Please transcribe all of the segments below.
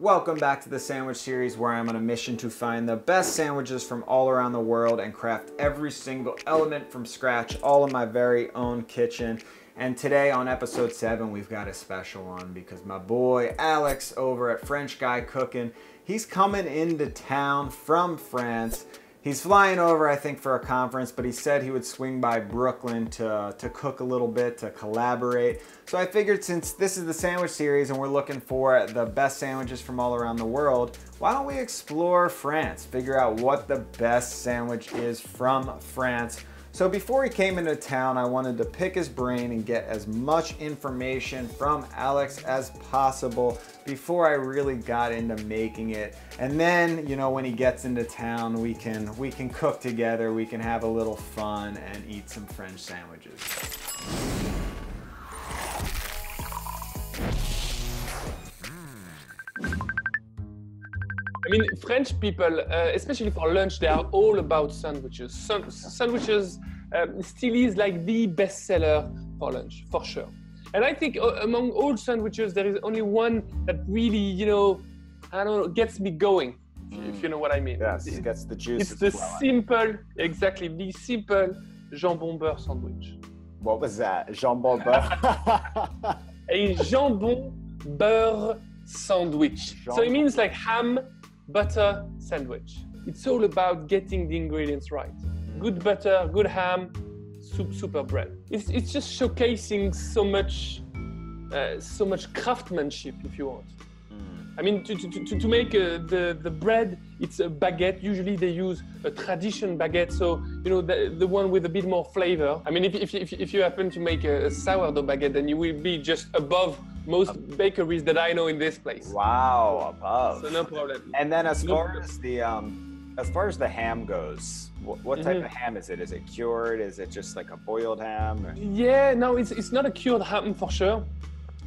Welcome back to the sandwich series where I'm on a mission to find the best sandwiches from all around the world and craft every single element from scratch, all in my very own kitchen. And today on episode 7, we've got a special one because my boy Alex over at French Guy Cooking, he's coming into town from France. He's flying over, I think, for a conference, but he said he would swing by Brooklyn to cook a little bit, to collaborate. So I figured since this is the sandwich series and we're looking for the best sandwiches from all around the world, why don't we explore France, figure out what the best sandwich is from France. So before he came into town, I wanted to pick his brain and get as much information from Alex as possible before I really got into making it. And then, you know, when he gets into town, we can cook together, we can have a little fun and eat some French sandwiches. I mean, French people, especially for lunch, they are all about sandwiches. Sandwiches still is like the bestseller for lunch, for sure. And I think among all sandwiches, there is only one that really, you know, I don't know, gets me going, if you know what I mean. Yes, it gets the juice. It's the simple, exactly, the simple jambon beurre sandwich. What was that? Jambon beurre? A jambon beurre sandwich. So it means like ham, butter sandwich. It's all about getting the ingredients right. Good butter, good ham, super bread. It's just showcasing so much craftsmanship, if you want. I mean, to make the bread, it's a baguette. Usually they use a tradition baguette, so you know the one with a bit more flavor. I mean, if you happen to make a sourdough baguette, then you will be just above most bakeries that I know in this place. Wow, above. So no problem. And then as far as the ham goes, what type of ham is it? Is it cured? Is it just like a boiled ham? Or? Yeah, no, it's not a cured ham for sure.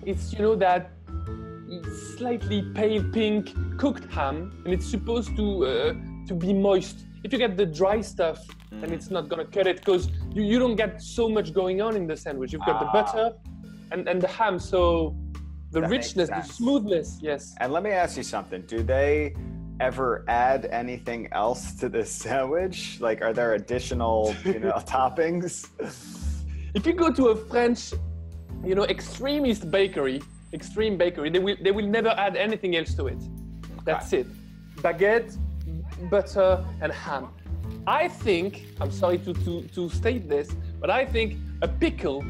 It's, you know, that slightly pale pink cooked ham, and it's supposed to be moist. If you get the dry stuff, then it's not gonna cut it because you don't get so much going on in the sandwich. You've got the butter and the ham, so the richness, the smoothness, yes. And let me ask you something. Do they ever add anything else to this sandwich? Like, are there additional, you know, toppings? If you go to a French, you know, extreme bakery, they will never add anything else to it. That's it. Baguette, butter, and ham. I think, I'm sorry to state this, but I think a pickle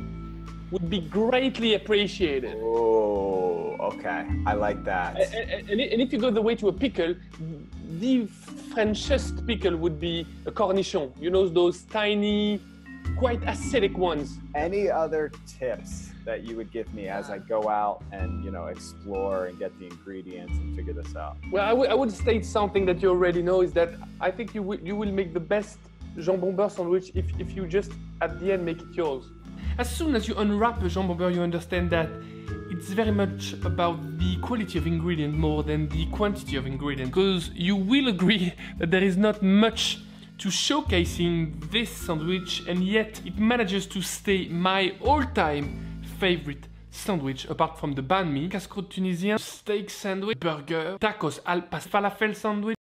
would be greatly appreciated. Oh, okay. I like that. And if you go the way to a pickle, the Frenchest pickle would be a cornichon. You know, those tiny, quite acidic ones. Any other tips that you would give me as I go out and, you know, explore and get the ingredients and figure this out? Well, I would state something that you already know, is that I think you will make the best jambon beurre sandwich if you just, at the end, make it yours. As soon as you unwrap a jambon beurre, you understand that it's very much about the quality of ingredient more than the quantity of ingredient, because you will agree that there is not much to showcasing this sandwich, and yet it manages to stay my all-time favorite sandwich, apart from the banh mi, casse-croûte tunisien, steak sandwich, burger, tacos, falafel sandwich.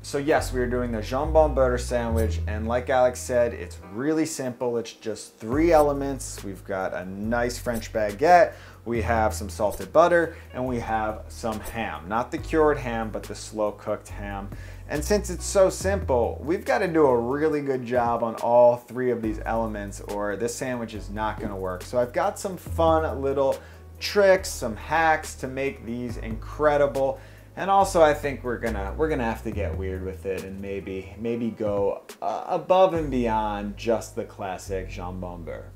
So yes, we are doing the jambon beurre sandwich, and like Alex said, it's really simple. It's just 3 elements. We've got a nice French baguette, we have some salted butter, and we have some ham. Not the cured ham, but the slow cooked ham. And since it's so simple, we've got to do a really good job on all 3 of these elements or this sandwich is not going to work. So I've got some fun little tricks, some hacks to make these incredible. And also I think we're gonna have to get weird with it and maybe go above and beyond just the classic jambon beurre.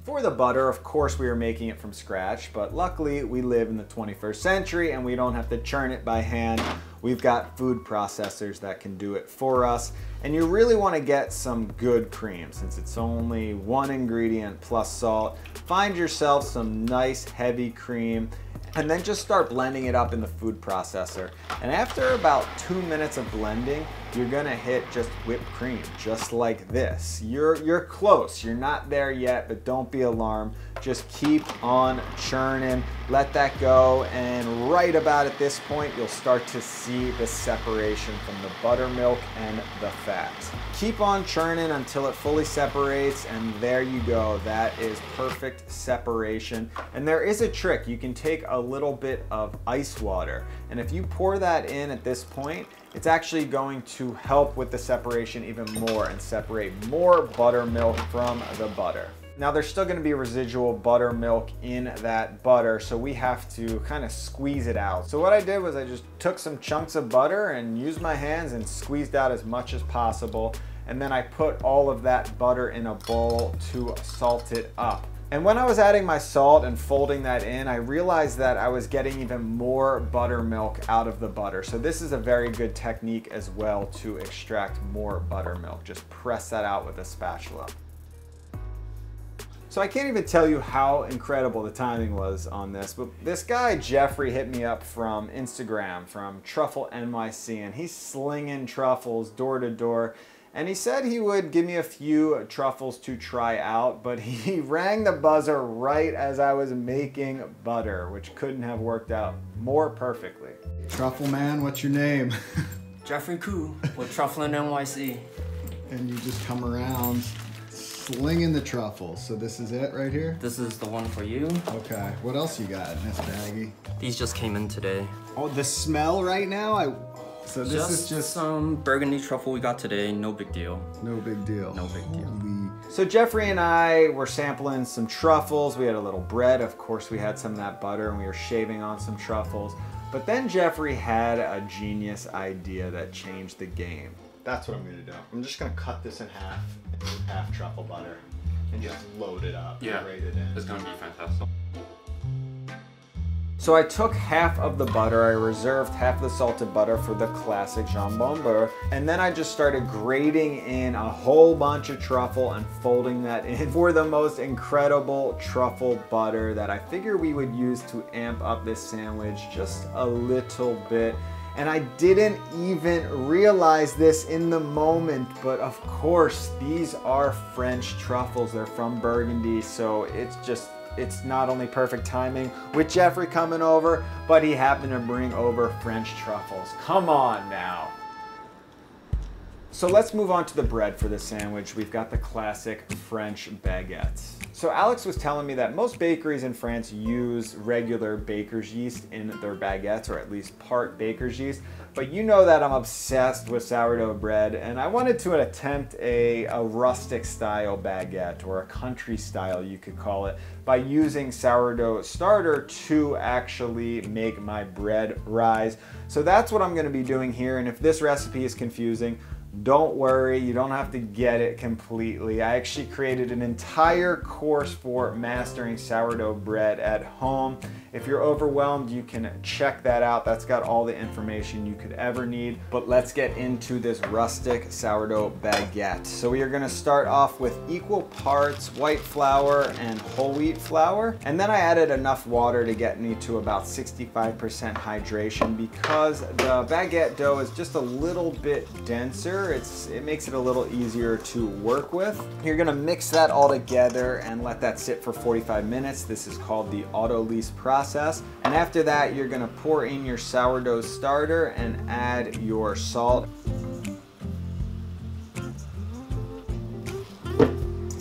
For the butter, of course, we are making it from scratch, but luckily we live in the 21st century and we don't have to churn it by hand. We've got food processors that can do it for us. And you really want to get some good cream since it's only 1 ingredient plus salt. Find yourself some nice heavy cream and then just start blending it up in the food processor. And after about 2 minutes of blending, you're gonna hit just whipped cream, just like this. You're close, you're not there yet, but don't be alarmed. Just keep on churning, let that go, and right about at this point, you'll start to see the separation from the buttermilk and the fat. Keep on churning until it fully separates, and there you go. That is perfect separation. And there is a trick. You can take a little bit of ice water, and if you pour that in at this point, it's actually going to help with the separation even more and separate more buttermilk from the butter. Now there's still going to be residual buttermilk in that butter, so we have to kind of squeeze it out. So what I did was I just took some chunks of butter and used my hands and squeezed out as much as possible. And then I put all of that butter in a bowl to salt it up. And when I was adding my salt and folding that in, I realized that I was getting even more buttermilk out of the butter. So this is a very good technique as well to extract more buttermilk. Just press that out with a spatula. So I can't even tell you how incredible the timing was on this, but this guy Jeffrey hit me up from Instagram, from Truffle NYC, and he's slinging truffles door to door. And he said he would give me a few truffles to try out, but he rang the buzzer right as I was making butter, which couldn't have worked out more perfectly. Truffle man, what's your name? Jeffrey Koo with Truffle NYC. And you just come around slinging the truffles. So this is it right here? This is the one for you. Okay, what else you got in this baggie? These just came in today. Oh, the smell right now? So this is just some burgundy truffle we got today. No big deal. No big deal. No big deal. Holy. So Jeffrey and I were sampling some truffles. We had a little bread. Of course, we had some of that butter and we were shaving on some truffles. But then Jeffrey had a genius idea that changed the game. That's what I'm gonna do. I'm just gonna cut this in half truffle butter, and just load it up. Yeah, and grate it in. it's gonna be fantastic. So I took half of the butter, I reserved half the salted butter for the classic jambon beurre, and then I just started grating in a whole bunch of truffle and folding that in for the most incredible truffle butter that I figure we would use to amp up this sandwich just a little bit. And I didn't even realize this in the moment, but of course, these are French truffles. They're from Burgundy, so it's not only perfect timing with Jeffrey coming over, but he happened to bring over French truffles. Come on now. So let's move on to the bread for this sandwich. We've got the classic French baguette. So Alex was telling me that most bakeries in France use regular baker's yeast in their baguettes, or at least part baker's yeast. But you know that I'm obsessed with sourdough bread, and I wanted to attempt a rustic style baguette, or a country style you could call it, by using sourdough starter to actually make my bread rise. So that's what I'm gonna be doing here, and if this recipe is confusing, don't worry, you don't have to get it completely. I actually created an entire course for mastering sourdough bread at home. If you're overwhelmed, you can check that out. That's got all the information you could ever need. But let's get into this rustic sourdough baguette. So we are gonna start off with equal parts white flour and whole wheat flour. And then I added enough water to get me to about 65% hydration because the baguette dough is just a little bit denser. It makes it a little easier to work with. You're gonna mix that all together and let that sit for 45 minutes. This is called the autolyse process. And after that, you're gonna pour in your sourdough starter and add your salt.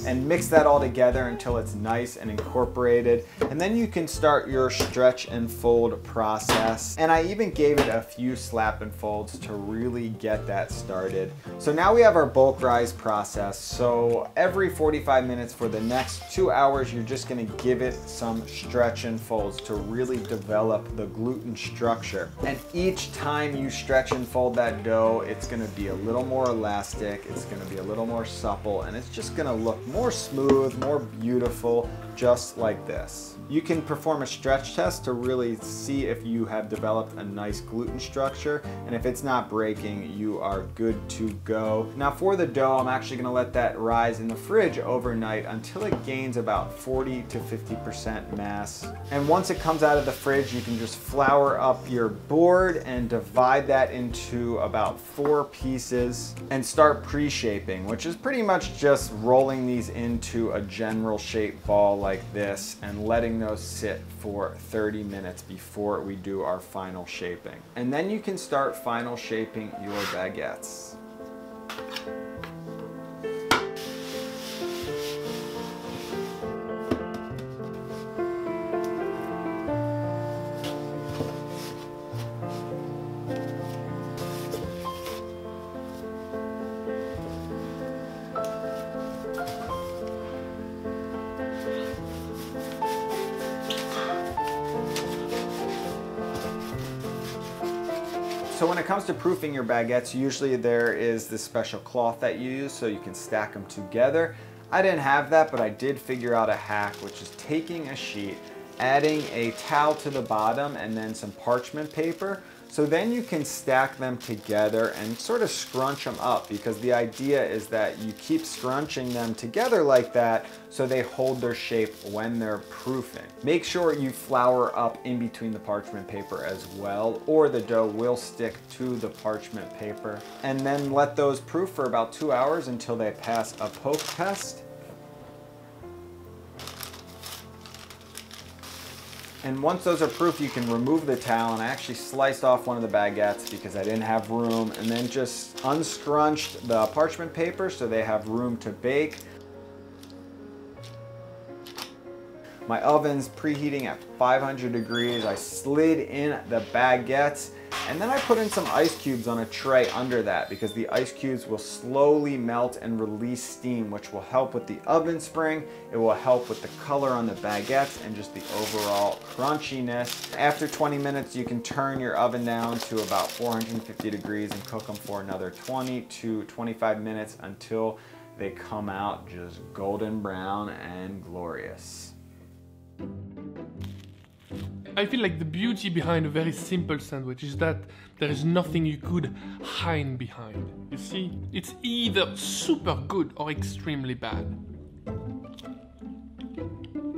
And mix that all together until it's nice and incorporated. And then you can start your stretch and fold process. And I even gave it a few slap and folds to really get that started. So now we have our bulk rise process. So every 45 minutes for the next 2 hours, you're just gonna give it some stretch and folds to really develop the gluten structure. And each time you stretch and fold that dough, it's gonna be a little more elastic, it's gonna be a little more supple, and it's just gonna look more smooth, more beautiful, just like this. You can perform a stretch test to really see if you have developed a nice gluten structure, and if it's not breaking, you are good to go. Now for the dough, I'm actually gonna let that rise in the fridge overnight until it gains about 40 to 50% mass. And once it comes out of the fridge, you can just flour up your board and divide that into about 4 pieces and start pre-shaping, which is pretty much just rolling these into a general shape ball like this and letting those sit for 30 minutes before we do our final shaping. And then you can start final shaping your baguettes. So when it comes to proofing your baguettes, usually there is this special cloth that you use so you can stack them together. I didn't have that, but I did figure out a hack, which is taking a sheet, adding a towel to the bottom and then some parchment paper. So then you can stack them together and sort of scrunch them up, because the idea is that you keep scrunching them together like that so they hold their shape when they're proofing. Make sure you flour up in between the parchment paper as well, or the dough will stick to the parchment paper. And then let those proof for about 2 hours until they pass a poke test. And once those are proof, you can remove the towel, and I actually sliced off one of the baguettes because I didn't have room, and then just unscrunched the parchment paper so they have room to bake. My oven's preheating at 500 degrees. I slid in the baguettes, and then I put in some ice cubes on a tray under that, because the ice cubes will slowly melt and release steam, which will help with the oven spring. It will help with the color on the baguettes and just the overall crunchiness. After 20 minutes, you can turn your oven down to about 450 degrees and cook them for another 20 to 25 minutes until they come out just golden brown and glorious. I feel like the beauty behind a very simple sandwich is that there is nothing you could hide behind. You see, it's either super good or extremely bad.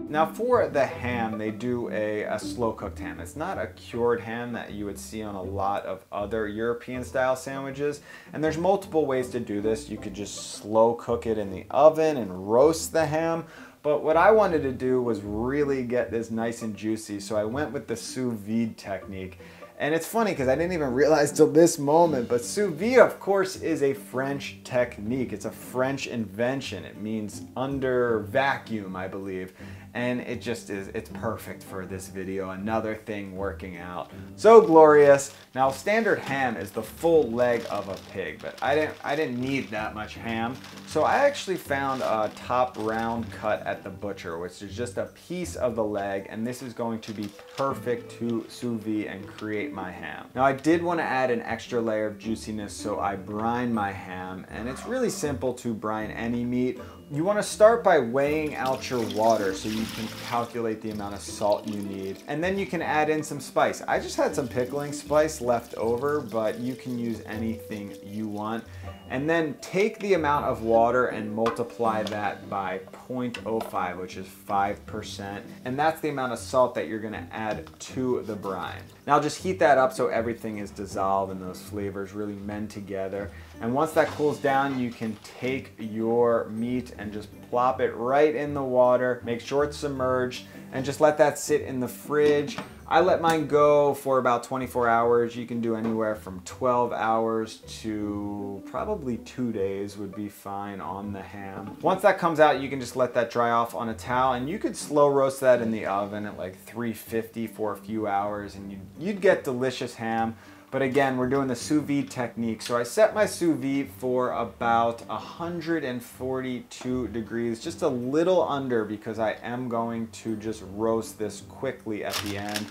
Now for the ham, they do a slow cooked ham. It's not a cured ham that you would see on a lot of other European style sandwiches. And there's multiple ways to do this. You could just slow cook it in the oven and roast the ham. But what I wanted to do was really get this nice and juicy, so I went with the sous-vide technique. And it's funny because I didn't even realize till this moment, but sous-vide, of course, is a French technique. It's a French invention. It means under vacuum, I believe. And it just is, it's perfect for this video. Another thing working out. So glorious. Now, standard ham is the full leg of a pig, but I didn't need that much ham. So I actually found a top round cut at the butcher, which is just a piece of the leg, and this is going to be perfect to sous vide and create my ham. Now I did want to add an extra layer of juiciness, so I brine my ham, and it's really simple to brine any meat. You want to start by weighing out your water so you can calculate the amount of salt you need, and then you can add in some spice. I just had some pickling spice left over, but you can use anything you want. And then take the amount of water and multiply that by 0.05, which is 5%. And that's the amount of salt that you're gonna add to the brine. Now just heat that up so everything is dissolved and those flavors really mend together. And once that cools down, you can take your meat and just plop it right in the water. Make sure it's submerged and just let that sit in the fridge. I let mine go for about 24 hours. You can do anywhere from 12 hours to probably 2 days would be fine on the ham. Once that comes out, you can just let that dry off on a towel, and you could slow roast that in the oven at like 350 for a few hours, and you'd get delicious ham. But again, we're doing the sous vide technique. So I set my sous vide for about 142 degrees, just a little under, because I am going to just roast this quickly at the end.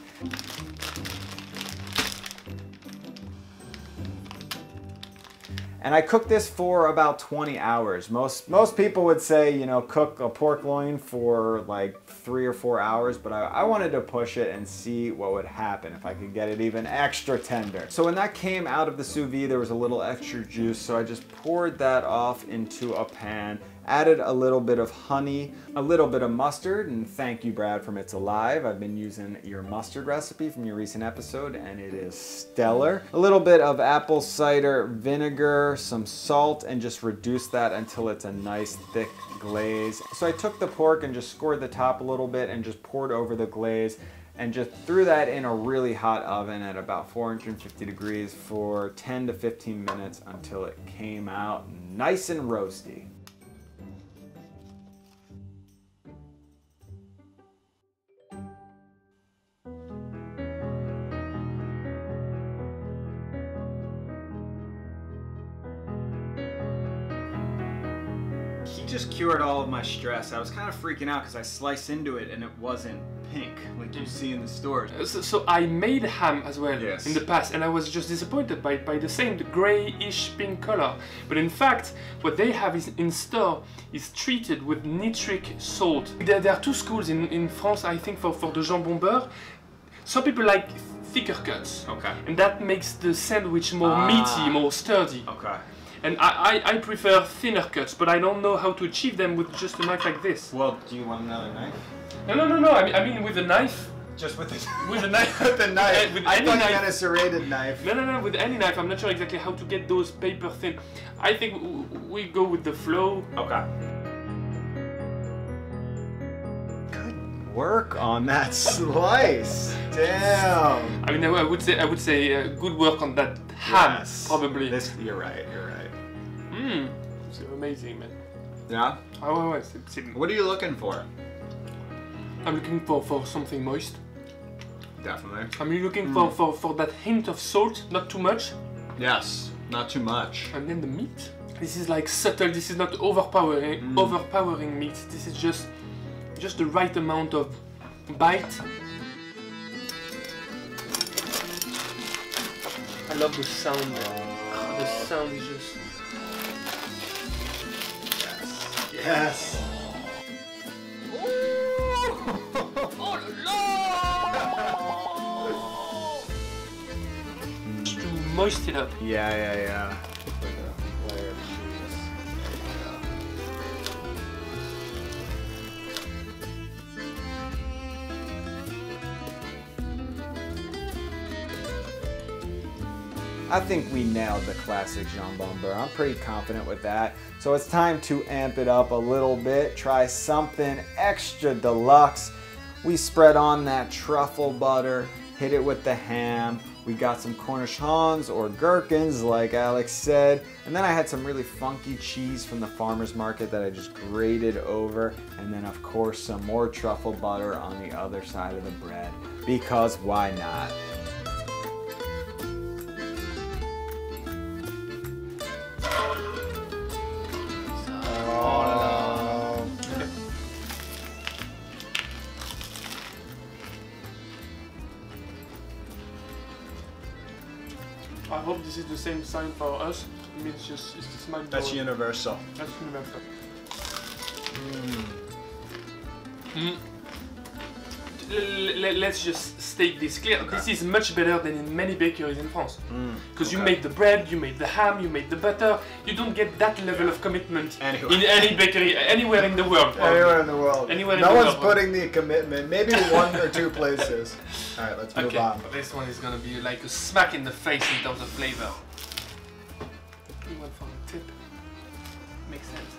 And I cooked this for about 20 hours. Most people would say, you know, cook a pork loin for like 3 or 4 hours, but I wanted to push it and see what would happen if I could get it even extra tender. So when that came out of the sous vide, there was a little extra juice, so I just poured that off into a pan, added a little bit of honey, a little bit of mustard, and thank you, Brad, from It's Alive. I've been using your mustard recipe from your recent episode, and it is stellar. A little bit of apple cider vinegar, some salt, and just reduce that until it's a nice thick glaze. So I took the pork and just scored the top a little bit and just poured over the glaze and just threw that in a really hot oven at about 450 degrees for 10 to 15 minutes until it came out nice and roasty. He just cured all of my stress. I was kind of freaking out because I sliced into it and it wasn't pink like you see in the stores. So I made ham as well Yes. in the past, and I was just disappointed by the same, the grayish pink color. But in fact, what they have is in store is treated with nitric salt. There are two schools in France, I think, for the jambon beurre. Some people like thicker cuts, Okay. and that makes the sandwich more meaty, more sturdy. Okay. And I prefer thinner cuts, but I don't know how to achieve them with just a knife like this. Well, do you want another knife? No. I mean with a knife. Just with the With a knife. with the knife. With I any thought you knife. had a serrated knife. No, with any knife. I'm not sure exactly how to get those paper thin. I think we go with the flow. Okay. Good work on that slice. Damn. I mean, I would say good work on that ham, Yes. probably. You're right. You're right. Mmm, it's amazing, man. Yeah. Oh, What are you looking for? I'm looking for something moist. Definitely. I'm looking for that hint of salt, not too much. Yes. Not too much. And then the meat. This is like subtle. This is not overpowering meat. This is just the right amount of bite. I love the sound. The sound is just. Yes. To moist it up. Yeah. Like a layer of cheese. I think we nailed the classic jambon beurre. I'm pretty confident with that. So it's time to amp it up a little bit. Try something extra deluxe. We spread on that truffle butter, hit it with the ham. We got some cornichons or gherkins like Alex said. And then I had some really funky cheese from the farmer's market that I just grated over. And then of course some more truffle butter on the other side of the bread. Because why not? I hope this is the same sign for us. I mean, it's just mind blowing. That's universal. That's universal. Let's just state this clear. Okay. This is much better than in many bakeries in France. Because you made the bread, you made the ham, you made the butter. You don't get that level of commitment in any bakery, anywhere in the world. probably. Anywhere in the world. Anywhere in no the one's world. putting the commitment. Maybe one or two places. All right, let's move Okay, on. this one is gonna be like a smack in the face in terms of flavor. You went for a tip. Makes sense.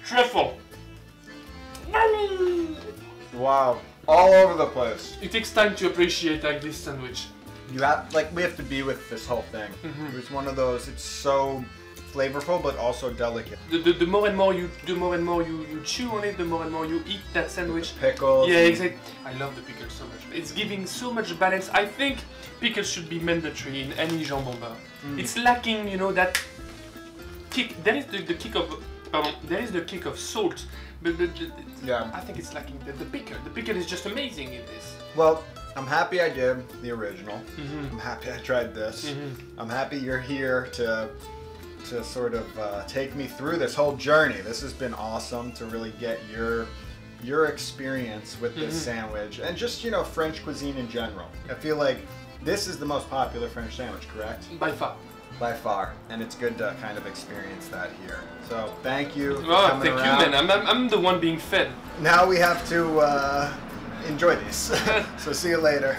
Truffle. Wow, all over the place. It takes time to appreciate like this sandwich. You have we have to be with this whole thing. It's one of those. It's so flavorful, but also delicate. The more and more you chew on it, the more and more you eat that sandwich. Pickles. Yeah, exactly. I love the pickles so much. It's giving so much balance. I think pickles should be mandatory in any jambon beurre. It's lacking, you know, that kick. There is the kick of, there is the kick of salt, but Yeah. I think it's lacking the pickle. The pickle is just amazing in this. Well, I'm happy I did the original. I'm happy I tried this. I'm happy you're here to to sort of take me through this whole journey. This has been awesome to really get your experience with this sandwich and just, you know, French cuisine in general. I feel like this is the most popular French sandwich, correct? By far. By far, and it's good to kind of experience that here. So thank you for Oh, coming thank around. you, man. I'm the one being fed. Now we have to enjoy these. So see you later.